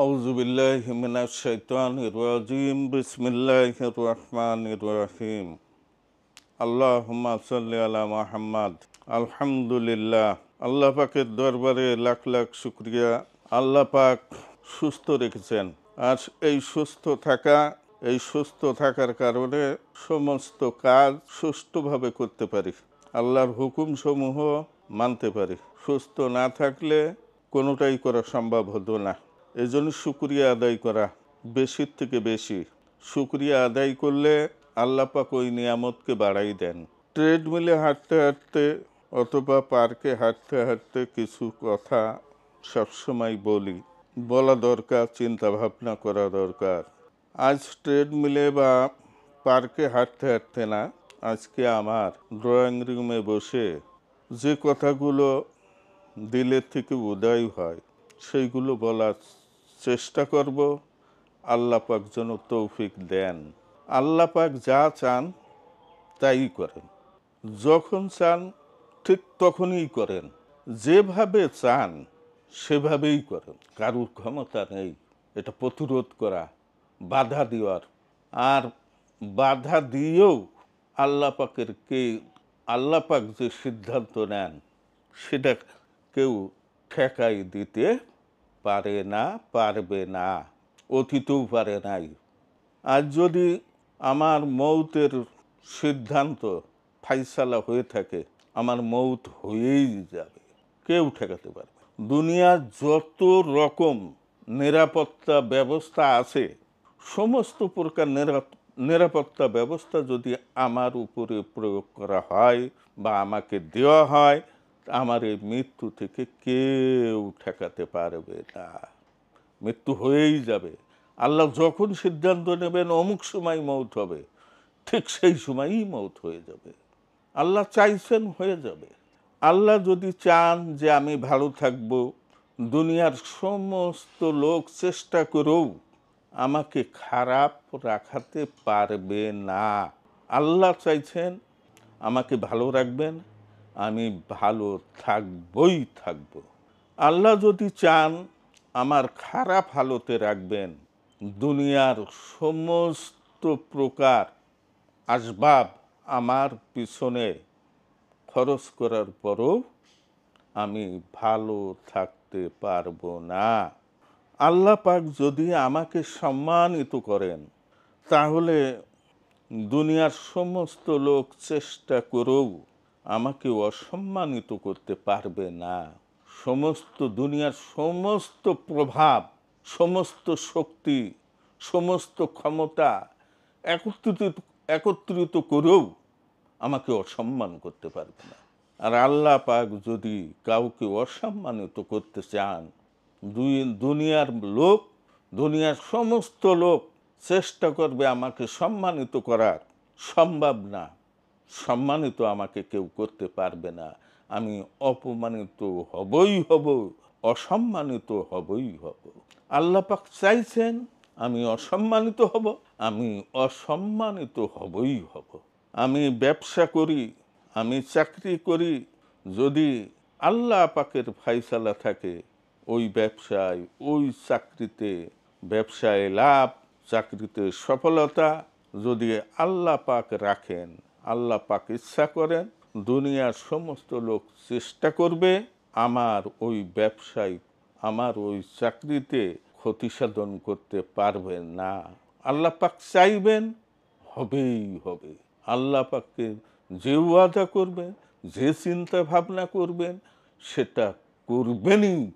আউযুবিল্লাহি মিনাশ শাইতানির রাজিম বিসমিল্লাহির রহমানির রহিম আল্লাহুম্মা সাল্লি আলা মুহাম্মাদ। আলহামদুলিল্লাহ, আল্লাহ পাকের দরবারে লাখ লাখ শুকরিয়া। আল্লাহ পাক সুস্থ রেখেছেন, আর এই সুস্থ থাকার কারণে সমস্ত কাজ সুষ্ঠুভাবে করতে পারি, আল্লাহর হুকুমসমূহ মানতে পারি। সুস্থ না থাকলে কোনোটাই করা সম্ভব হতো না। এজন্য শুকরিয়া আদায় করা, বেশির থেকে বেশি শুকরিয়া আদায় করলে আল্লাহ পাক ওই নিয়ামতকে বাড়াই দেন। ট্রেডমিলে হাঁটতে হাঁটতে অথবা পার্কে হাঁটতে হাঁটতে কিছু কথা সবসময় বলা দরকার, চিন্তা ভাবনা করা দরকার। আজ ট্রেডমিলে বা পার্কে হাঁটতে হাঁটতে না, আজকে আমার ড্রয়িং রুমে বসে যে কথাগুলো দিলের থেকে উদয় হয় সেইগুলো বলার চেষ্টা করব। আল্লাহ পাক যেন তৌফিক দেন। আল্লাহ পাক যা চান তাই করেন, যখন চান ঠিক তখনই করেন, যেভাবে চান সেভাবেই করেন। কারুর ক্ষমতা নেই এটা প্রতিরোধ করা, বাধা দেওয়ার। আর বাধা দিয়েও আল্লাহ পাক যে সিদ্ধান্ত নেন সেটা কেউ ঠেকাই দিতে পারবে না, অতীতেও পারে নাই। আর যদি আমার মৌতের সিদ্ধান্ত ফাইসালা হয়ে থাকে, আমার মৌত হয়েই যাবে, কেউ ঠেকাতে পারবে। দুনিয়ার যত রকম নিরাপত্তা ব্যবস্থা আছে, সমস্ত প্রকার নিরাপত্তা ব্যবস্থা যদি আমার উপরে প্রয়োগ করা হয় বা আমাকে দেওয়া হয়, আমার এই মৃত্যু থেকে কেউ ঠেকাতে পারবে না। মৃত্যু হয়েই যাবে। আল্লাহ যখন সিদ্ধান্ত নেবেন অমুক সময় মৌত হবে, ঠিক সেই সময়ই মৌত হয়ে যাবে। আল্লাহ চাইছেন হয়ে যাবে। আল্লাহ যদি চান যে আমি ভালো থাকব, দুনিয়ার সমস্ত লোক চেষ্টা করেও আমাকে খারাপ রাখাতে পারবে না। আল্লাহ চাইছেন আমাকে ভালো রাখবেন, আমি ভালো থাকবো। আল্লাহ যদি চান আমার খারাপ হালতে রাখবেন, দুনিয়ার সমস্ত প্রকার আসবাব আমার পিছনে খরচ করার পরও আমি ভালো থাকতে পারবো না। আল্লাহ পাক যদি আমাকে সম্মানিত করেন, তাহলে দুনিয়ার সমস্ত লোক চেষ্টা করেও আমাকে অসম্মানিত করতে পারবে না। দুনিয়ার সমস্ত প্রভাব, সমস্ত শক্তি, সমস্ত ক্ষমতা একত্রিত করেও আমাকে অসম্মান করতে পারবে না। আর আল্লাহ পাক যদি কাউকে অসম্মানিত করতে চান, দুনিয়ার সমস্ত লোক চেষ্টা করবে আমাকে সম্মানিত করার, সম্ভব না। সম্মানিত আমাকে কেউ করতে পারবে না। আমি অপমানিত হবই হব, অসম্মানিত হবই হব। আল্লাহ পাক চাইছেন আমি অসম্মানিত হব, আমি অসম্মানিত হবই হব। আমি ব্যবসা করি, আমি চাকরি করি, যদি আল্লাহ পাকের ফায়সালা থাকে, ওই ব্যবসায়, ওই চাকরিতে, ব্যবসায় লাভ, চাকরিতে সফলতা যদি আল্লাহ পাক রাখেন, আল্লাহ পাক ইচ্ছা করেন, দুনিয়ার সমস্ত লোক চেষ্টা করবে আমার ওই ব্যবসায়, আমার ওই চাকরিতে ক্ষতি সাধন করতে পারবে না। আল্লাহ পাক চাইবেন, হবেই হবে। আল্লাহ পাককে যে ওয়াদা করবেন, যে চিন্তা ভাবনা করবেন, সেটা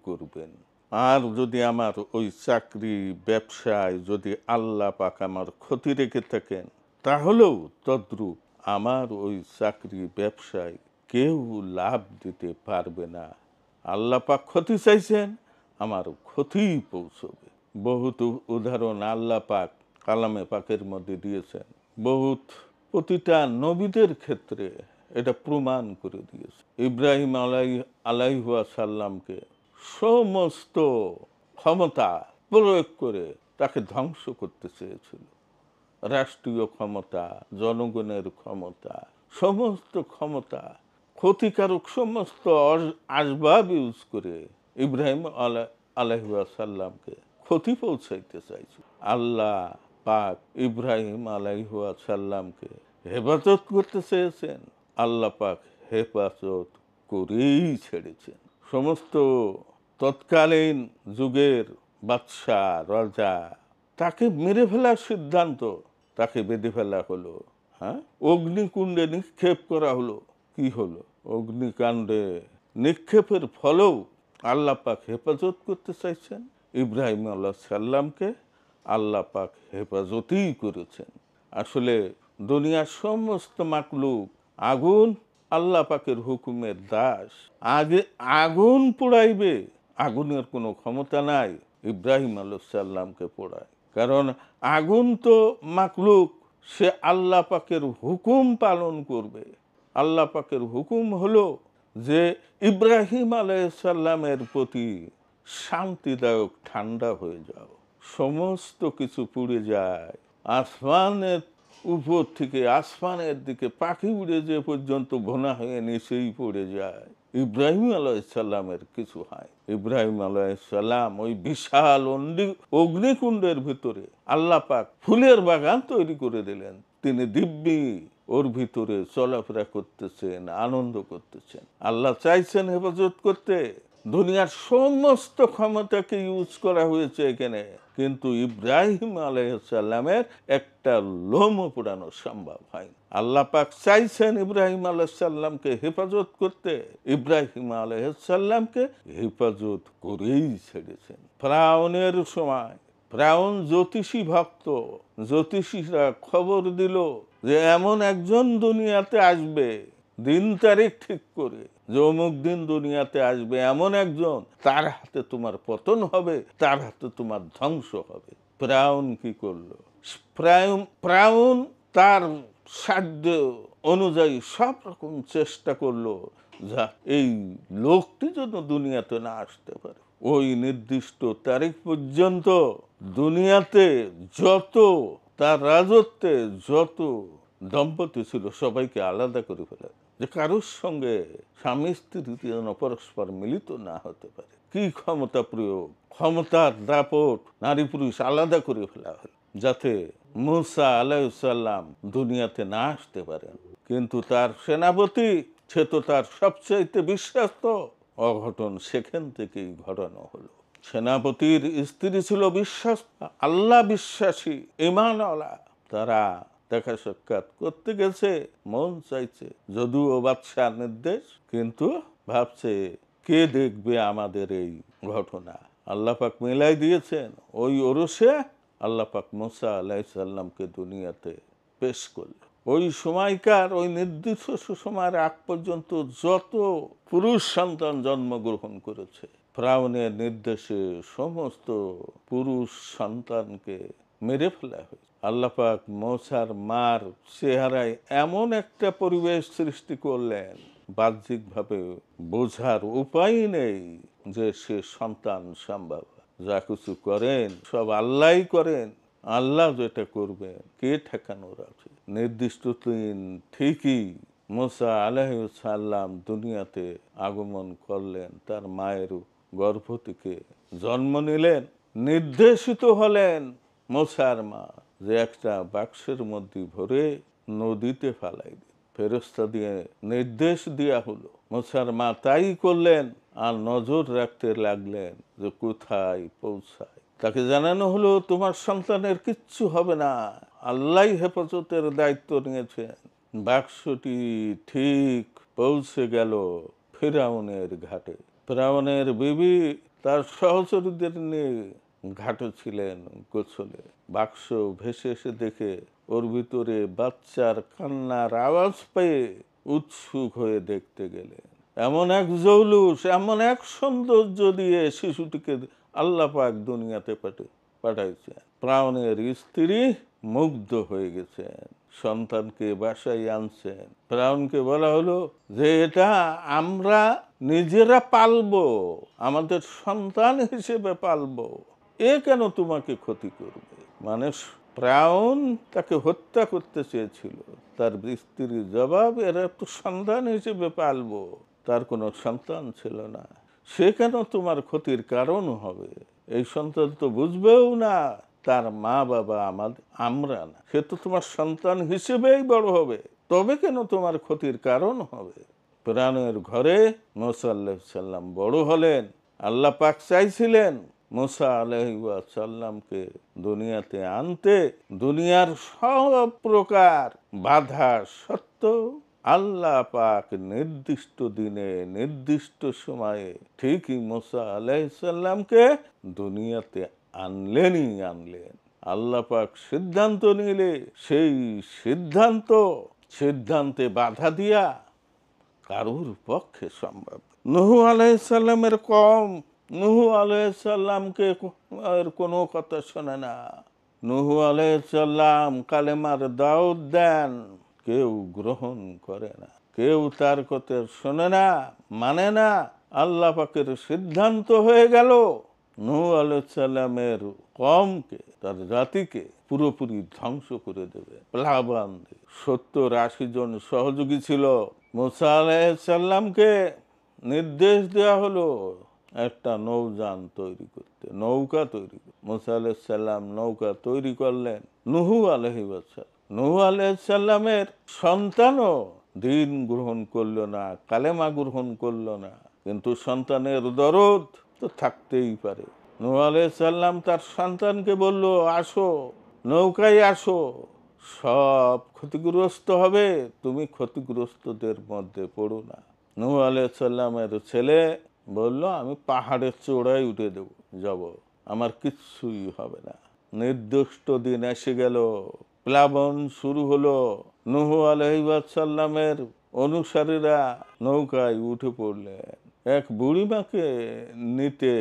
করবেন। আর যদি আমার ওই চাকরি ব্যবসায় যদি আল্লাহ পাক আমার ক্ষতি রেখে থাকেন, তাহলেও তদ্রূপ আমার ওই চাকরি ব্যবসায় কেউ লাভ দিতে পারবে না। আল্লাহ পাক ক্ষতি চাইছেন, আমার ক্ষতিই পৌঁছবে। বহুত উদাহরণ আল্লাহ পাক কালামে পাকের মধ্যে দিয়েছেন। প্রতিটা নবীদের ক্ষেত্রে এটা প্রমাণ করে দিয়েছে। ইব্রাহিম আলাইহিসসালামকে সমস্ত ক্ষমতা প্রয়োগ করে তাকে ধ্বংস করতে চেয়েছিল। রাষ্ট্রীয় ক্ষমতা, জনগণের ক্ষমতা, সমস্ত ক্ষমতা, ক্ষতিকারক সমস্ত আসবাব ইউজ করে ইব্রাহিম আলাইহিসসালামকে ক্ষতি পৌঁছাইতে চাইছে। আল্লাহ পাক ইব্রাহিম আলাইহিস সালামকে হেফাজত করতে চেয়েছেন, আল্লাহ পাক হেফাজত করেই ছেড়েছেন। সমস্ত তৎকালীন যুগের বাদশাহ রাজা তাকে মেরে ফেলার সিদ্ধান্ত, তাকে বেঁধে ফেলা হলো, হ্যাঁ, অগ্নিকুণ্ডে নিক্ষেপ করা হলো। কি হলো? অগ্নিকাণ্ডে নিক্ষেপের ফলেও আল্লাহ পাক হেফাজত করতে চাইছেন ইব্রাহিম আলাইহিস সালামকে, আল্লাহ পাক হেফাজতই করেছেন। আসলে দুনিয়ার সমস্ত মাকলুক আগুন আল্লাহ পাকের হুকুমের দাস। আগে আগুন পোড়াইবে, আগুনের কোনো ক্ষমতা নাই ইব্রাহিম আলাইহিস সালামকে পোড়ায়। কারণ আগুন তো মাকলুক, সে আল্লাহ পাকের হুকুম পালন করবে। আল্লাহ পাকের হুকুম হলো যে ইব্রাহিম আলাইহিস সালামের প্রতি শান্তিদায়ক ঠান্ডা হয়ে যাও। সমস্ত কিছু পুড়ে যায়, আসমানের উপর থেকে আসমানের দিকে পাখি উড়ে যে পর্যন্ত ভোনা হয়ে নিচেই পড়ে যায়, ইব্রাহিম আলাইহিস সালামের কিছু হয়। ইব্রাহিম আলাইহিস সালাম ওই বিশাল অগ্নিকুণ্ডের ভিতরে আল্লাহ পাক ফুলের বাগান তৈরি করে দিলেন। তিনি দিব্যি ওর ভিতরে চলাফেরা করতেছেন, আনন্দ করতেছেন। আল্লাহ চাইছেন হেফাজত করতে, দুনিয়ার সমস্ত ক্ষমতাকে ইউজ করা হয়েছে এখানে, কিন্তু ইব্রাহিম আলাইহিস সালামের একটা লোমও পোড়ানো সম্ভব হয়। আল্লাহ পাক চাইছেন ইব্রাহিম আলাইহিস সালামকে হেফাজত করতে, ইব্রাহিম আলাইহিস সালামকে হেফাজত করেই ছেড়েছেন। ফিরআউনের সময় ফিরআউন জ্যোতিষী ভক্ত, জ্যোতিষীরা খবর দিল যে এমন একজন দুনিয়াতে আসবে, দিন তারিখ ঠিক করে যে অমুক দিন দুনিয়াতে আসবে এমন একজন, তার হাতে তোমার পতন হবে, তার হাতে তোমার ধ্বংস হবে। ফিরআউন কি করলো? ফিরআউন তার সাধ্য অনুযায়ী সব রকম চেষ্টা করলো যা এই লোকটি যেন দুনিয়াতে না আসতে পারে। ওই নির্দিষ্ট তারিখ পর্যন্ত দুনিয়াতে যত তার রাজত্বে যত দম্পতি ছিল সবাইকে আলাদা করে ফেলে, যে কারোর সঙ্গে স্বামী স্ত্রী যেন পরস্পর মিলিত না হতে পারে। কি ক্ষমতা প্রয়োগ, ক্ষমতার দাপট, নারী পুরুষ আলাদা করে ফেলা হয় যাতে মূসা আলাইহিস সালাম দুনিয়াতে না আসতে পারেন। কিন্তু তার সেনাপতি, সে তো তার সবচাইতে বিশ্বাস্ত, অঘটন সেখান থেকেই ঘটানো হলো। সেনাপতির স্ত্রী ছিল বিশ্বাস, আল্লাহ বিশ্বাসী, ঈমানওয়ালা। তারা দেখা সাক্ষাৎ করতে গেছে, মন চাইছে, যদিও বাদশার নির্দেশ, কিন্তু ভাবছে কে দেখবে আমাদের এই ঘটনা। আল্লাহ পাক মিলাই দিয়েছেন, ওই ওরসে আল্লাহ পাক মূসা আলাইহিস সালামকে দুনিয়াতে পেশ করলেন। ওই সময়কার ওই নির্দিষ্ট সময়ের আগ পর্যন্ত যত পুরুষ সন্তান জন্মগ্রহণ করেছে, ফিরআউনের নির্দেশে সমস্ত পুরুষ সন্তানকে মেরে ফেলা হয়েছে। আল্লাহ পাক মূসার মার চেহারায় এমন একটা পরিবেশ সৃষ্টি করলেন, বাহ্যিকভাবে বোঝার উপায় নেই যে সে সন্তান সম্ভব। যা কিছু করেন সব আল্লাহই করেন, আল্লাহ যেটা করবেন কে ঠেকানোর আছে। নির্দিষ্ট দিন ঠিকই মূসা আলাইহিস সালাম দুনিয়াতে আগমন করলেন, তার মায়ের গর্ভ থেকে জন্ম নিলেন। নির্দেশিত হলেন মূসার মা যে একটা বাক্সের মধ্যে ভরে নদীতে ফালাই দিন। ফেরেশতা দিয়ে নির্দেশ দেয়া হলো, মূসার মা তাই করলেন, আর নজর রাখতে লাগলেন যে কোথায় পৌঁছায়। তাকে জানানো হলো তোমার সন্তানের কিচ্ছু হবে না, আল্লাহ হেফাজতের দায়িত্ব নিয়েছেন। বাক্সটি ঠিক পৌঁছে গেল ফিরআউনের ঘাটে। ফিরআউনের বিবি তার সহচরীদের নিয়ে ঘাটে ছিলেন গোসলে। বাক্স ভেসে এসে দেখে ওর ভিতরে বাচ্চার কান্নার আওয়াজ পেয়ে উৎসুক হয়ে দেখতে গেলেন। এমন এক জৌলুস, এমন এক সৌন্দর্য দিয়ে শিশুটিকে আল্লাহ পাক দুনিয়াতে পাঠাইছেন। ফিরআউনের স্ত্রী মুগ্ধ হয়ে গেছেন, সন্তানকে বাসায় আনছেন। ফিরআউনকে বলা হলো যে এটা আমরা নিজেরা পালবো, আমাদের সন্তান হিসেবে পালবো, এ কেন তোমাকে ক্ষতি করবে? মানে ফিরআউন তাকে হত্যা করতে চেয়েছিল। তার স্ত্রীর জবাব, এরা তো সন্তান হিসেবে পালবো, তার কোনো সন্তান ছিল না, সে কেন তোমার ক্ষতির কারণ হবে? এই সন্তান তো বুঝবেও না তার মা বাবা আমরা না, সে তো তোমার সন্তান হিসেবেই বড় হবে, তবে কেন তোমার ক্ষতির কারণ হবে? প্রাণের ঘরে মুসা আলাইহিস সালাম বড় হলেন। আল্লাহ পাক চাইছিলেন মুসা আলাইহিস সালামকে দুনিয়াতে আনতে, দুনিয়ার সব প্রকার বাধা সত্ত্বেও আল্লাহ পাক নির্দিষ্ট দিনে নির্দিষ্ট সময়ে ঠিকই মুসা আলাইহিস সালামকে দুনিয়াতে আনলেন। আল্লাহ পাক সিদ্ধান্ত নিলে সেই সিদ্ধান্তে বাধা দিয়া কারুর পক্ষে সম্ভব। নূহ আলাইহিস সালামের কম নূহ আলাইহিস সালামকে এর কোনো কথা শোনে না। নূহ আলাইহিস সালাম কালেমার দাওয়াত দেন, কেউ গ্রহণ করে না, কেউ তার কথা শোনে না, মানে না। আল্লাহ পাকের সিদ্ধান্ত হয়ে গেল নূহ আলাইহিস সালামের কওমকে, তার জাতিকে পুরোপুরি ধ্বংস করে দেবে প্লাবন দিয়ে। 70-80 জন সহযোগী ছিল। মুসা আলাইহিস সালামকে নির্দেশ দেওয়া হলো একটা নৌযান তৈরি করতে, নৌকা তৈরি করতে। মুসা আলাইহিস সালাম নৌকা তৈরি করলেন। নূহ আলাইহিস সালামের সন্তানও দিন গ্রহণ করলো না, কালেমা গ্রহণ করলো না, কিন্তু সন্তানের দরদ তো থাকতেই পারে। নূহ আলাইহিস সালাম তার সন্তানকে বলল, আসো নৌকায় আসো, সব ক্ষতিগ্রস্ত হবে, তুমি ক্ষতিগ্রস্তদের মধ্যে পড়ো না। নূহ আলাইহিস সালামের ছেলে বলল, আমি পাহাড়ের চূড়ায় উঠে যাব, আমার কিচ্ছুই হবে না। নির্দিষ্ট দিন এসে গেল, প্লাবন শুরু হলো। নূহ আলাইহিস সালামের অনুসারীরা নৌকায় উঠে পড়লেন। এক বুড়িমাকে নিতে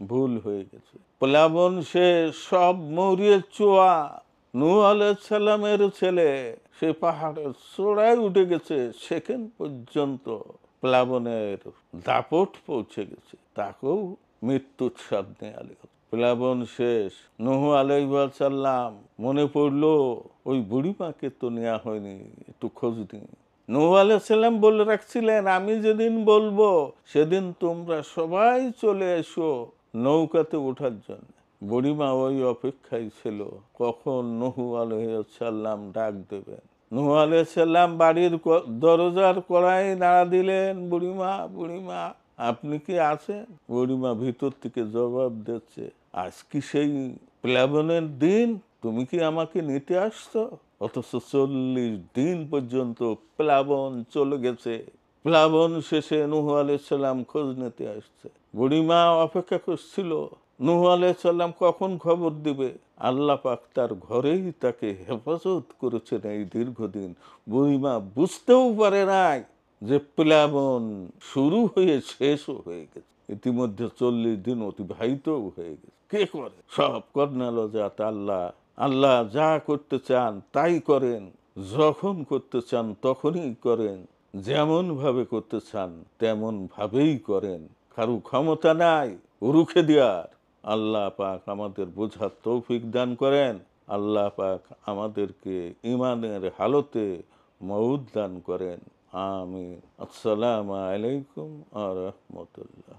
ভুল হয়ে গেছে, প্লাবন সে সব মরিয়ে চোয়া। নূহ আলাইহিস সালামের ছেলে সে পাহাড়ের চূড়ায় উঠে গেছে, সেখান পর্যন্ত প্লাবনের দাপট পৌঁছে গেছে, তাকেও মৃত্যুর স্বাদ নেয়ালে। প্লাবন শেষ। নূহ আলাইহিস সালাম মনে পড়লো ওই বুড়িমাকে তো নেওয়া হয়নি, একটু খোঁজ নিই। নূহ আলাইহিস সালাম বলে রাখছিলেন, আমি যেদিন বলবো সেদিন তোমরা সবাই চলে এসো নৌকাতে ওঠার জন্য। বুড়িমা ওই অপেক্ষায় ছিল কখন নূহ আলাইহিস সালাম ডাক দেবেন। নূহ আলাইহিস সালাম বাড়ির দরজার কড়ায় নাড়া দিলেন, বুড়িমা আপনি কি আছেন? বুড়িমা ভিতর থেকে জবাব দিচ্ছে, আজ কি সেই প্লাবনের দিন? তুমি কি আমাকে নিতে আসছো? অথচ 40 দিন পর্যন্ত প্লাবন চলে গেছে। প্লাবন শেষে নূহ আলাইহিস সালাম খোঁজ নিতে আসছে। বুড়িমা অপেক্ষা করছিল নূহ আলাইহিস সালাম কখন খবর দিবে। আল্লাহ পাক তার ঘরেই তাকে হেফাজত করেছেন এই দীর্ঘদিন। বুড়িমা বুঝতেও পারে নাই যে প্লাবন শুরু হয়ে শেষও হয়ে গেছে, ইতিমধ্যে 40 দিন অতিবাহিতও হয়ে গেছে। কে করে? সব কর্ণালজাত আল্লাহ। আল্লাহ যা করতে চান তাই করেন, যখন করতে চান তখনই করেন, যেমন ভাবে করতে চান তেমন ভাবেই করেন। কারো ক্ষমতা নাই রুখে দেওয়ার। আল্লাহ পাক আমাদের বোঝার তৌফিক দান করেন। আল্লাহ পাক আমাদেরকে ঈমানের হালতে মউত দান করেন। আমিন। আসসালামু আলাইকুম ওয়া রাহমাতুল্লাহ।